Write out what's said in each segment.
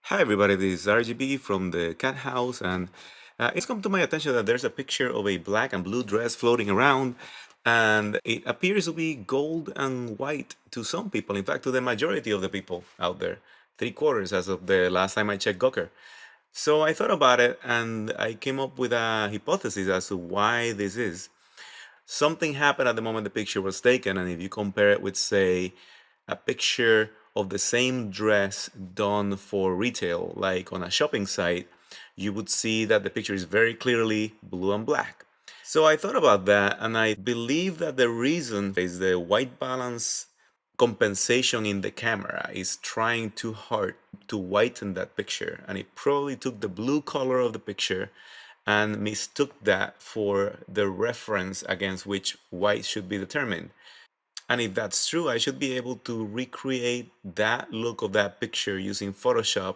Hi everybody, this is Czargb from the cat house, and it's come to my attention that there's a picture of a black and blue dress floating around, and it appears to be gold and white to some people. In fact, to the majority of the people out there, three quarters as of the last time I checked Gawker. So I thought about it, and I came up with a hypothesis as to why this is. Something happened at the moment the picture was taken, and if you compare it with, say, a picture of the same dress done for retail, like on a shopping site, you would see that the picture is very clearly blue and black. So I thought about that, and I believe that the reason is the white balance compensation in the camera is trying too hard to whiten that picture, and it probably took the blue color of the picture and mistook that for the reference against which white should be determined. And if that's true, I should be able to recreate that look of that picture using Photoshop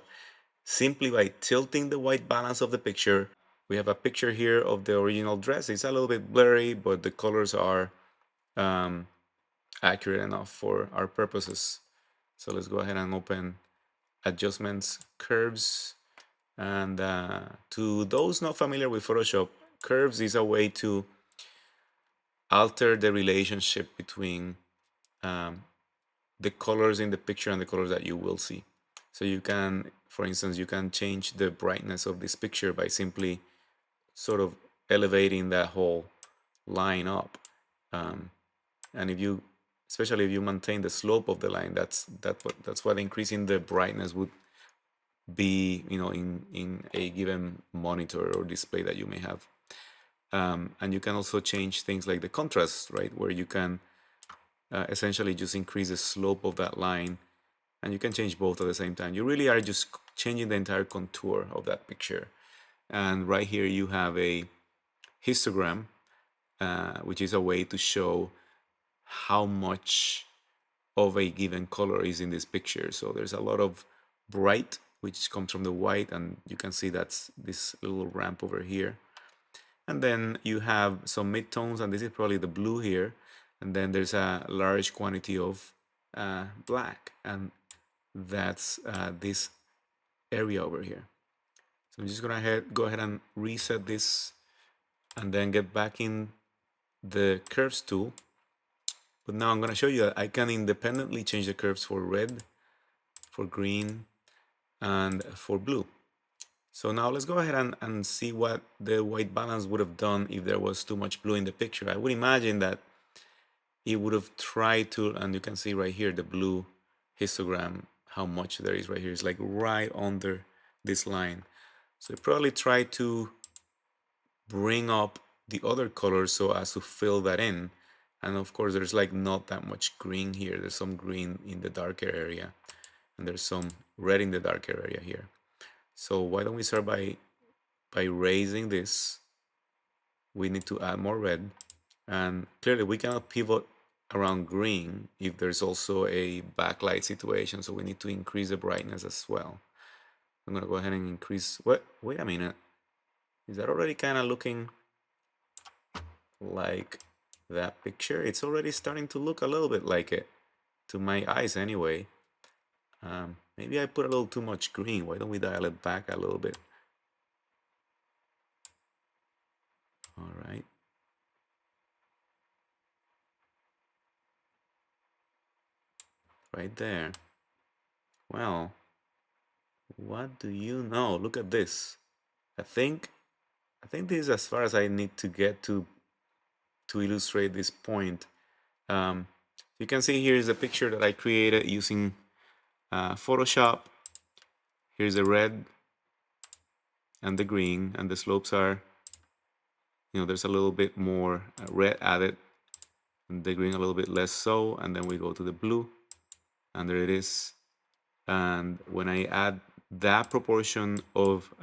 simply by tilting the white balance of the picture. We have a picture here of the original dress. It's a little bit blurry, but the colors are um, accurate enough for our purposes. So let's go ahead and open adjustments, curves. And to those not familiar with Photoshop, curves is a way to alter the relationship between um, the colors in the picture and the colors that you will see. So you can, for instance, you can change the brightness of this picture by simply sort of elevating that whole line up. Um, and if you, especially if you maintain the slope of the line, that's what increasing the brightness would be, in a given monitor or display that you may have. And you can also change things like the contrast, right, where you can essentially just increase the slope of that line, and you can change both at the same time. You really are just changing the entire contour of that picture. And right here you have a histogram, which is a way to show how much of a given color is in this picture. So there's a lot of bright, which comes from the white, and you can see that's this little ramp over here. And then you have some midtones, and this is probably the blue here. And then there's a large quantity of black, and that's this area over here. So I'm just gonna go ahead and reset this, and then get back in the curves tool. But now I'm gonna show you that I can independently change the curves for red, for green, and for blue. So now let's go ahead and see what the white balance would have done if there was too much blue in the picture. I would imagine that it would have tried to, and you can see right here the blue histogram, how much there is right here. It's like right under this line. So it probably tried to bring up the other colors so as to fill that in. And of course, there's like not that much green here. There's some green in the darker area, and there's some red in the darker area here. So why don't we start by raising this? We need to add more red, and clearly we cannot pivot around green if there's also a backlight situation, so we need to increase the brightness as well. I'm gonna go ahead and increase. What? Wait a minute. Is that already kind of looking like that picture? It's already starting to look a little bit like it, to my eyes anyway. Maybe I put a little too much green. Why don't we dial it back a little bit? All right. Right there. Well, what do you know? Look at this. I think this is as far as I need to get to illustrate this point. You can see here is a picture that I created using Photoshop. Here's the red and the green, and the slopes are, there's a little bit more red added, and the green a little bit less so, and then we go to the blue, and there it is. And when I add that proportion of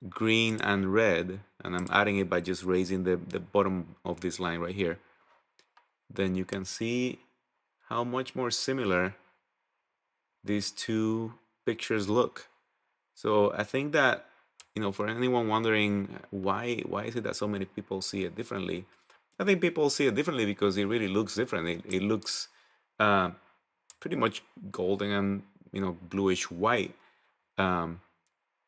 green and red, and I'm adding it by just raising the bottom of this line right here, then you can see how much more similar these two pictures look. So I think that, for anyone wondering why is it that so many people see it differently, I think people see it differently because it really looks different. It looks pretty much golden and bluish white. Um,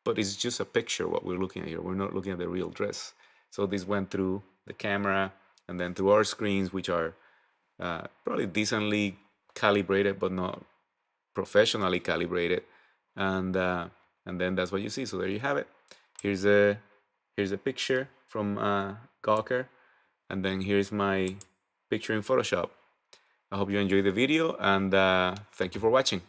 but it's just a picture what we're looking at here. We're not looking at the real dress. So this went through the camera and then through our screens, which are probably decently calibrated, but not professionally calibrated. And and then that's what you see. So there you have it. Here's a picture from Gawker, and then here's my picture in Photoshop. I hope you enjoyed the video, and thank you for watching.